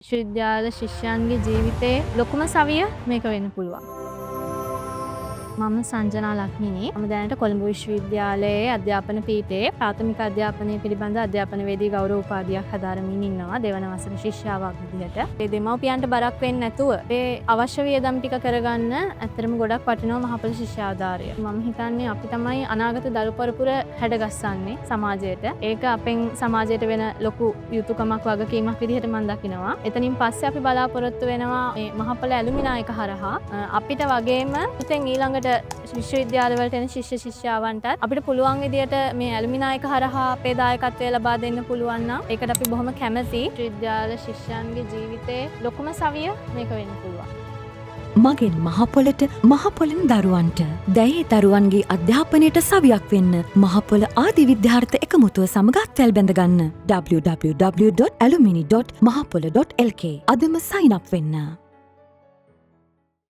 විශ්වවිද්‍යාල ශිෂ්‍යයන්ගේ ජීවිතයේ ලොකුම සවිය මේක වෙන්න පුළුවන්. මම සංජනා ලක්මිනී. මම දැනට කොළඹ විශ්වවිද්‍යාලයේ අධ්‍යාපන පීඨයේ ප්‍රාථමික අධ්‍යාපනය පිළිබඳ අධ්‍යාපනවේදී ගෞරව උපාධියක් හදාරමින් ඉන්නවා දෙවන වසර ශිෂ්‍යාවක් විදිහට. මේ දෙමව්පියන්ට බරක් වෙන්නේ නැතුව මේ අවශ්‍ය වියදම් ටික කරගන්න ඇත්තටම ගොඩක් වටිනවා මහපොළ ශිෂ්‍යාධාරය. මම හිතන්නේ අපි තමයි අනාගත දරු පරපුර හැඩගස්සන්නේ සමාජයට. ඒක අපෙන් සමාජයට වෙන ලොකු යුතුයකමක් වගකීමක් විදිහට මම දකිනවා. එතනින් පස්සේ අපි බලාපොරොත්තු වෙනවා මේ මහපොළ ඇලුමිනායක හරහා අපිට වගේම ඉතින් ඊළඟට විශ්වවිද්‍යාලවලට එන ශිෂ්‍ය ශිෂ්‍යාවන්ටත් අපිට පුළුවන් විදියට මේ ඇලුමිනායක හරහා අපේ දායකත්වය ලබා දෙන්න පුළුවන් නම් ඒකට අපි බොහොම කැමැතියි. විශ්වවිද්‍යාල ශිෂ්‍යයන්ගේ ජීවිතයේ ලොකුම සවිය මේක වෙන්න පුළුවන්. මගෙන් මහපොළට මහපොළෙන් දරුවන්ට දැයේ දරුවන්ගේ අධ්‍යාපනයට සවියක් වෙන්න මහපොළ ආදි විද්‍යාර්ථ එකමුතුව සමග අත්වැල් බැඳගන්න www.alumini.mahapol.lk අදම සයින් අප් වෙන්න.